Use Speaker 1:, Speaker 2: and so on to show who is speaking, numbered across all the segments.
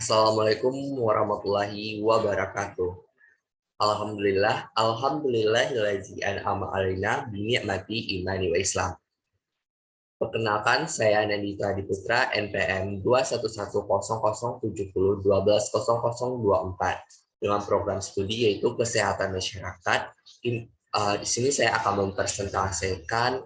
Speaker 1: Assalamualaikum warahmatullahi wabarakatuh. Alhamdulillahillazi an'ama alaina bi ni'mati imani wa Islam. Perkenalkan, saya Nandita Diputra, NPM 2110070120024 dengan program studi yaitu Kesehatan Masyarakat. Di sini saya akan mempresentasikan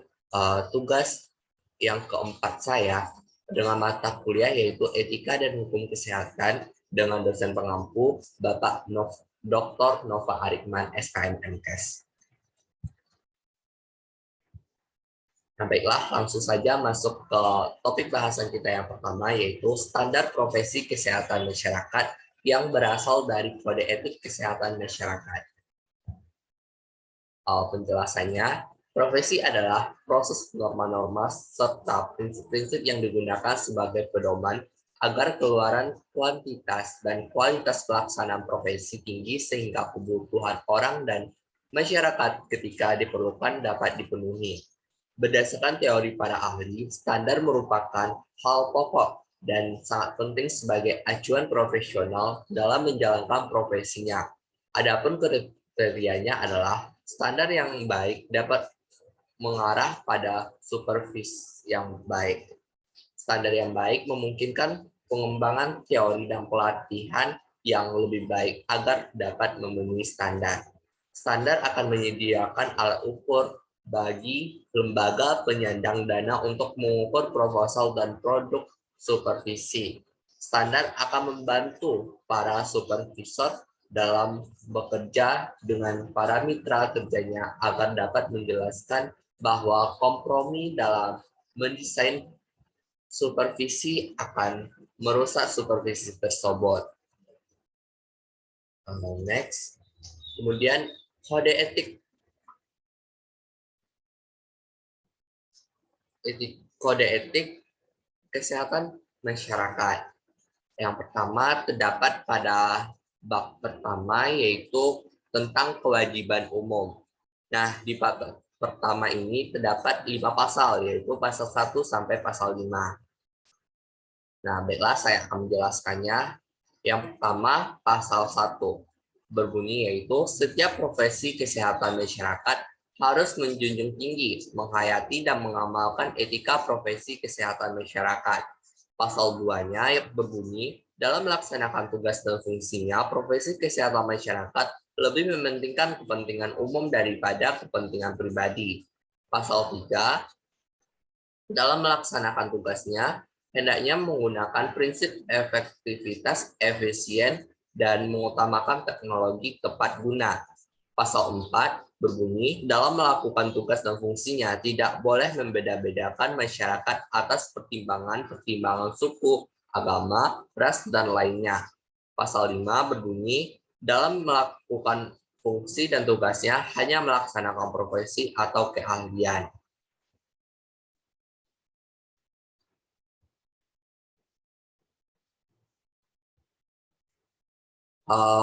Speaker 1: tugas yang keempat saya dengan mata kuliah yaitu Etika dan Hukum Kesehatan dengan dosen pengampu Bapak Dr. Nova Arikman, SKM MKes. Nah, baiklah, langsung saja masuk ke topik bahasan kita yang pertama, yaitu standar profesi kesehatan masyarakat yang berasal dari Kode Etik Kesehatan Masyarakat. Penjelasannya, profesi adalah proses norma-norma serta prinsip-prinsip yang digunakan sebagai pedoman agar keluaran kuantitas dan kualitas pelaksanaan profesi tinggi sehingga kebutuhan orang dan masyarakat ketika diperlukan dapat dipenuhi. Berdasarkan teori para ahli, standar merupakan hal pokok dan sangat penting sebagai acuan profesional dalam menjalankan profesinya. Adapun kriterianya adalah standar yang baik dapat mengarah pada supervisi yang baik. Standar yang baik memungkinkan pengembangan teori dan pelatihan yang lebih baik agar dapat memenuhi standar. Standar akan menyediakan alat ukur bagi lembaga penyandang dana untuk mengukur proposal dan produk supervisi. Standar akan membantu para supervisor dalam bekerja dengan para mitra kerjanya agar dapat menjelaskan bahwa kompromi dalam mendesain supervisi akan merusak supervisi tersebut. Next. Kemudian kode etik. Kode etik kesehatan masyarakat. Yang pertama terdapat pada bab pertama yaitu tentang kewajiban umum. Nah, di bab pertama ini terdapat 5 pasal, yaitu pasal 1 sampai pasal 5. Nah, baiklah saya akan menjelaskannya. Yang pertama, pasal 1 berbunyi yaitu setiap profesi kesehatan masyarakat harus menjunjung tinggi, menghayati dan mengamalkan etika profesi kesehatan masyarakat. Pasal 2-nya berbunyi, dalam melaksanakan tugas dan fungsinya, profesi kesehatan masyarakat lebih mementingkan kepentingan umum daripada kepentingan pribadi. Pasal 3, dalam melaksanakan tugasnya, hendaknya menggunakan prinsip efektivitas, efisien, dan mengutamakan teknologi tepat guna. Pasal 4 berbunyi, dalam melakukan tugas dan fungsinya tidak boleh membeda-bedakan masyarakat atas pertimbangan suku, agama, ras, dan lainnya. Pasal 5 berbunyi, dalam melakukan fungsi dan tugasnya hanya melaksanakan profesi atau keahlian.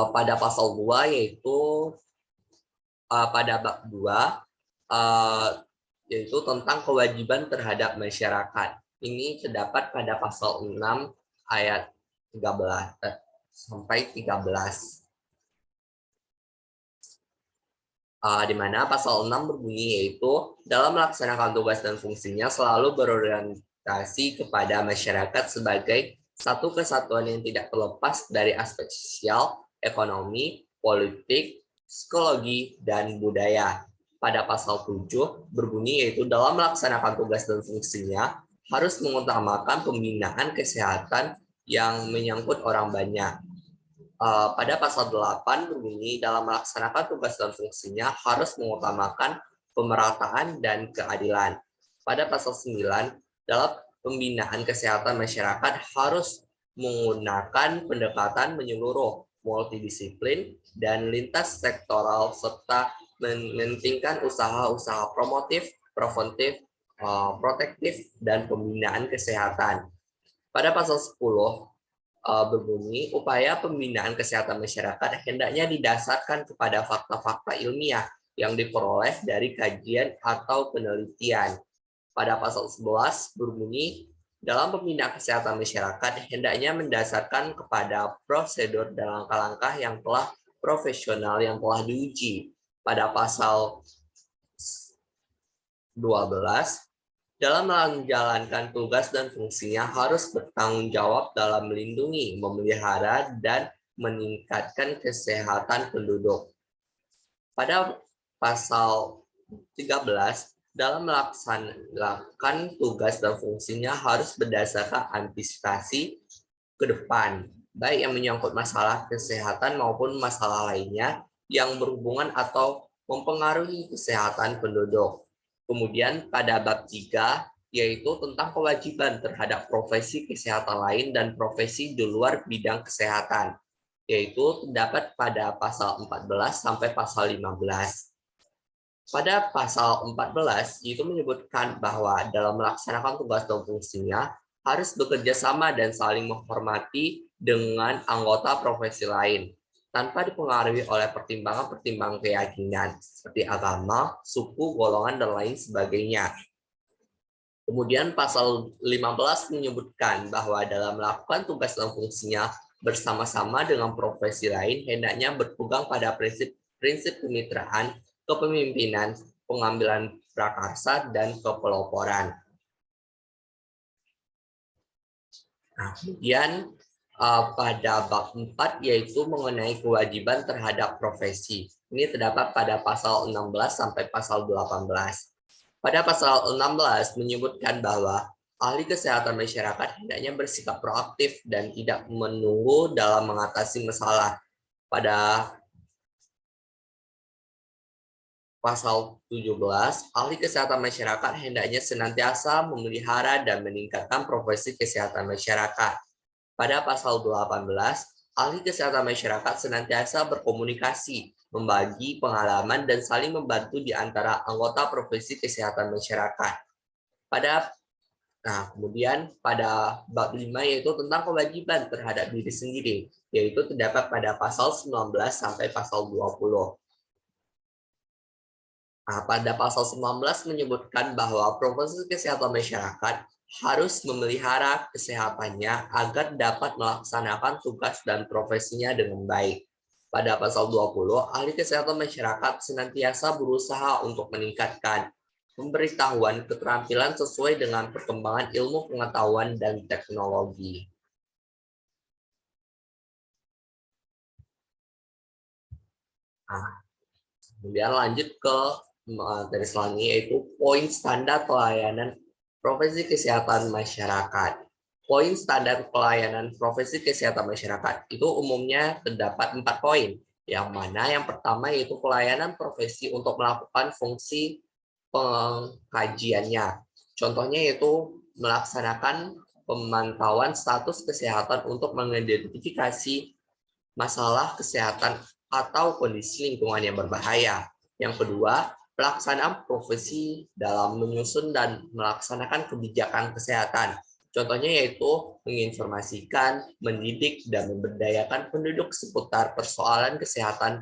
Speaker 1: Pada pasal 2 yaitu pada bab 2 yaitu tentang kewajiban terhadap masyarakat. Ini terdapat pada pasal 6 ayat 13 sampai 13. Di mana pasal 6 berbunyi yaitu dalam melaksanakan tugas dan fungsinya selalu berorientasi kepada masyarakat sebagai satu kesatuan yang tidak terlepas dari aspek sosial, ekonomi, politik, psikologi, dan budaya. Pada pasal 7 berbunyi yaitu dalam melaksanakan tugas dan fungsinya harus mengutamakan pembinaan kesehatan yang menyangkut orang banyak. Pada pasal 8 berbunyi dalam melaksanakan tugas dan fungsinya harus mengutamakan pemerataan dan keadilan. Pada pasal 9 dalam pembinaan kesehatan masyarakat harus menggunakan pendekatan menyeluruh, multidisiplin, dan lintas sektoral serta mementingkan usaha-usaha promotif, preventif, protektif, dan pembinaan kesehatan. Pada pasal 10 berbunyi, upaya pembinaan kesehatan masyarakat hendaknya didasarkan kepada fakta-fakta ilmiah yang diperoleh dari kajian atau penelitian. Pada pasal 11 berbunyi, Dalam pembinaan kesehatan masyarakat, hendaknya mendasarkan kepada prosedur dan langkah-langkah yang telah profesional yang telah diuji. Pada pasal 12, dalam menjalankan tugas dan fungsinya harus bertanggung jawab dalam melindungi, memelihara, dan meningkatkan kesehatan penduduk. Pada pasal 13, dalam melaksanakan tugas dan fungsinya harus berdasarkan antisipasi ke depan, baik yang menyangkut masalah kesehatan maupun masalah lainnya yang berhubungan atau mempengaruhi kesehatan penduduk. Kemudian pada bab 3, yaitu tentang kewajiban terhadap profesi kesehatan lain dan profesi di luar bidang kesehatan, yaitu terdapat pada pasal 14 sampai pasal 15. Pada pasal 14 itu menyebutkan bahwa dalam melaksanakan tugas dan fungsinya harus bekerja sama dan saling menghormati dengan anggota profesi lain tanpa dipengaruhi oleh pertimbangan-pertimbangan keyakinan seperti agama, suku, golongan, dan lain sebagainya. Kemudian pasal 15 menyebutkan bahwa dalam melakukan tugas dan fungsinya bersama-sama dengan profesi lain hendaknya berpegang pada prinsip kemitraan, kepemimpinan, pengambilan prakarsa, dan kepeloporan. Nah, kemudian pada bab 4 yaitu mengenai kewajiban terhadap profesi. Ini terdapat pada pasal 16 sampai pasal 18. Pada pasal 16 menyebutkan bahwa ahli kesehatan masyarakat hendaknya bersikap proaktif dan tidak menunggu dalam mengatasi masalah. Pada pasal 17, ahli kesehatan masyarakat hendaknya senantiasa memelihara dan meningkatkan profesi kesehatan masyarakat. Pada pasal 18, ahli kesehatan masyarakat senantiasa berkomunikasi, membagi pengalaman, dan saling membantu di antara anggota profesi kesehatan masyarakat. Kemudian pada bab 5 yaitu tentang kewajiban terhadap diri sendiri, yaitu terdapat pada pasal 19 sampai pasal 20. Pada pasal 19 menyebutkan bahwa profesi kesehatan masyarakat harus memelihara kesehatannya agar dapat melaksanakan tugas dan profesinya dengan baik. Pada pasal 20, ahli kesehatan masyarakat senantiasa berusaha untuk meningkatkan pemberitahuan keterampilan sesuai dengan perkembangan ilmu pengetahuan dan teknologi. Kemudian lanjut ke materi selanjutnya yaitu poin standar pelayanan profesi kesehatan masyarakat. Poin standar pelayanan profesi kesehatan masyarakat itu umumnya terdapat 4 poin. Yang mana yang pertama yaitu pelayanan profesi untuk melakukan fungsi pengkajiannya. Contohnya yaitu melaksanakan pemantauan status kesehatan untuk mengidentifikasi masalah kesehatan atau kondisi lingkungan yang berbahaya. Yang kedua, pelaksanaan profesi dalam menyusun dan melaksanakan kebijakan kesehatan. Contohnya yaitu menginformasikan, mendidik, dan memberdayakan penduduk seputar persoalan kesehatan,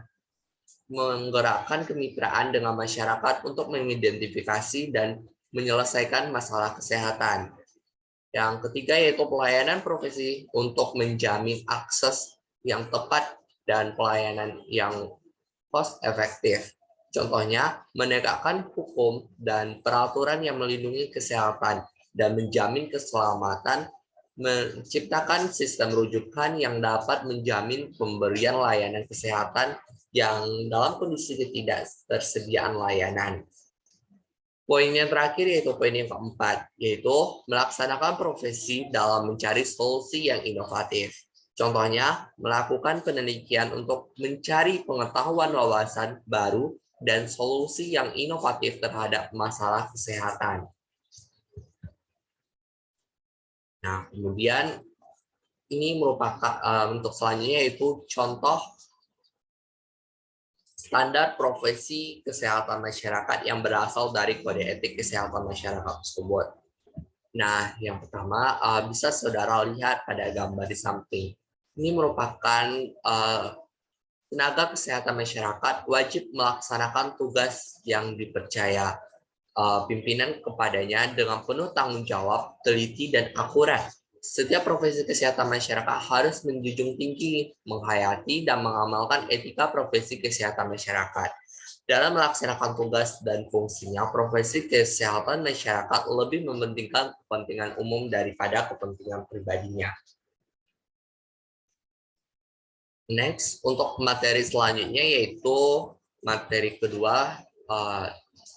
Speaker 1: menggerakkan kemitraan dengan masyarakat untuk mengidentifikasi dan menyelesaikan masalah kesehatan. Yang ketiga yaitu pelayanan profesi untuk menjamin akses yang tepat dan pelayanan yang cost efektif. Contohnya, menegakkan hukum dan peraturan yang melindungi kesehatan dan menjamin keselamatan, menciptakan sistem rujukan yang dapat menjamin pemberian layanan kesehatan yang dalam kondisi ketidaktersediaan layanan. Poin yang terakhir yaitu poin yang keempat, yaitu melaksanakan profesi dalam mencari solusi yang inovatif. Contohnya, melakukan penelitian untuk mencari pengetahuan wawasan baru dan solusi yang inovatif terhadap masalah kesehatan. Nah, kemudian ini merupakan untuk selanjutnya yaitu contoh standar profesi kesehatan masyarakat yang berasal dari kode etik kesehatan masyarakat tersebut. Nah, yang pertama bisa saudara lihat pada gambar di samping. Ini merupakan tenaga kesehatan masyarakat wajib melaksanakan tugas yang dipercaya. pimpinan kepadanya dengan penuh tanggung jawab, teliti, dan akurat. Setiap profesi kesehatan masyarakat harus menjunjung tinggi, menghayati, dan mengamalkan etika profesi kesehatan masyarakat. Dalam melaksanakan tugas dan fungsinya, profesi kesehatan masyarakat lebih mementingkan kepentingan umum daripada kepentingan pribadinya. Next, untuk materi selanjutnya yaitu materi kedua,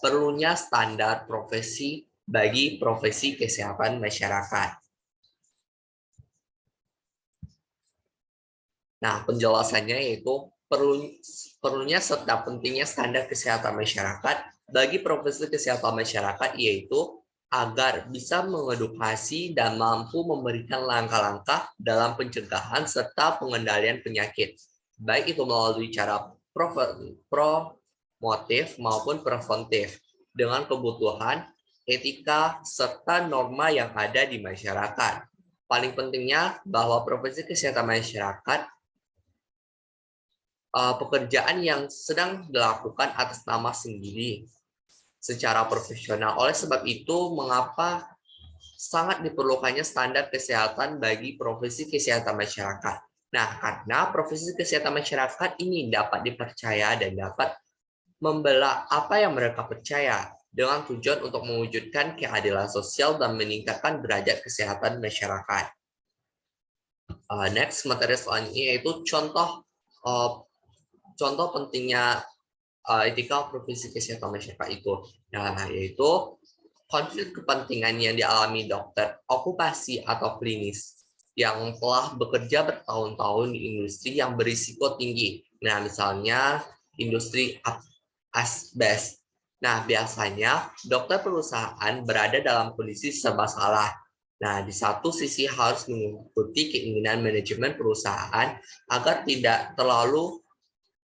Speaker 1: perlunya standar profesi bagi profesi kesehatan masyarakat. Nah, penjelasannya yaitu perlunya serta pentingnya standar kesehatan masyarakat bagi profesi kesehatan masyarakat yaitu agar bisa mengedukasi dan mampu memberikan langkah-langkah dalam pencegahan serta pengendalian penyakit, baik itu melalui cara promotif maupun preventif dengan kebutuhan, etika, serta norma yang ada di masyarakat. Paling pentingnya bahwa profesi kesehatan masyarakat pekerjaan yang sedang dilakukan atas nama sendiri secara profesional. Oleh sebab itu, mengapa sangat diperlukannya standar kesehatan bagi profesi kesehatan masyarakat. Nah, karena profesi kesehatan masyarakat ini dapat dipercaya dan dapat membela apa yang mereka percaya dengan tujuan untuk mewujudkan keadilan sosial dan meningkatkan derajat kesehatan masyarakat. Next, materi selanjutnya yaitu contoh pentingnya etika profesi kesehatan masyarakat itu. Nah, yaitu konflik kepentingan yang dialami dokter okupasi atau klinis yang telah bekerja bertahun-tahun di industri yang berisiko tinggi. Nah, misalnya industri asbes. Nah, biasanya dokter perusahaan berada dalam kondisi serba salah. Nah, di satu sisi harus mengikuti keinginan manajemen perusahaan agar tidak terlalu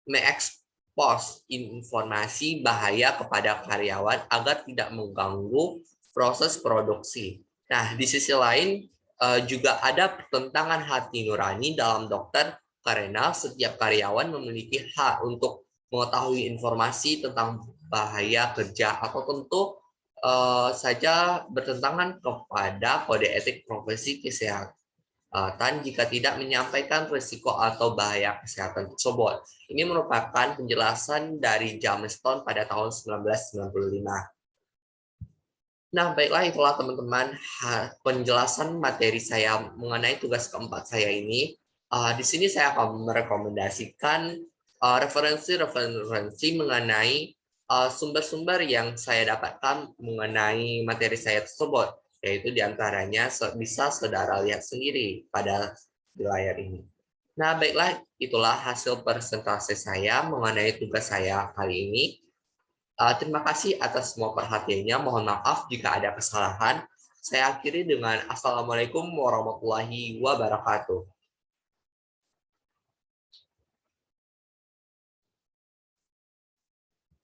Speaker 1: mengekspos informasi bahaya kepada karyawan agar tidak mengganggu proses produksi. Nah, di sisi lain juga ada pertentangan hati nurani dalam dokter karena setiap karyawan memiliki hak untuk mengetahui informasi tentang bahaya kerja atau tentu saja bertentangan kepada kode etik profesi kesehatan jika tidak menyampaikan risiko atau bahaya kesehatan tersebut. Ini merupakan penjelasan dari James Stone pada tahun 1995. Nah, baiklah itulah teman-teman penjelasan materi saya mengenai tugas keempat saya ini. Di sini saya akan merekomendasikan referensi-referensi mengenai sumber-sumber yang saya dapatkan mengenai materi saya tersebut, yaitu diantaranya bisa saudara lihat sendiri pada di layar ini. Nah, baiklah, itulah hasil presentasi saya mengenai tugas saya kali ini. Terima kasih atas semua perhatiannya. Mohon maaf jika ada kesalahan. Saya akhiri dengan Assalamualaikum warahmatullahi wabarakatuh.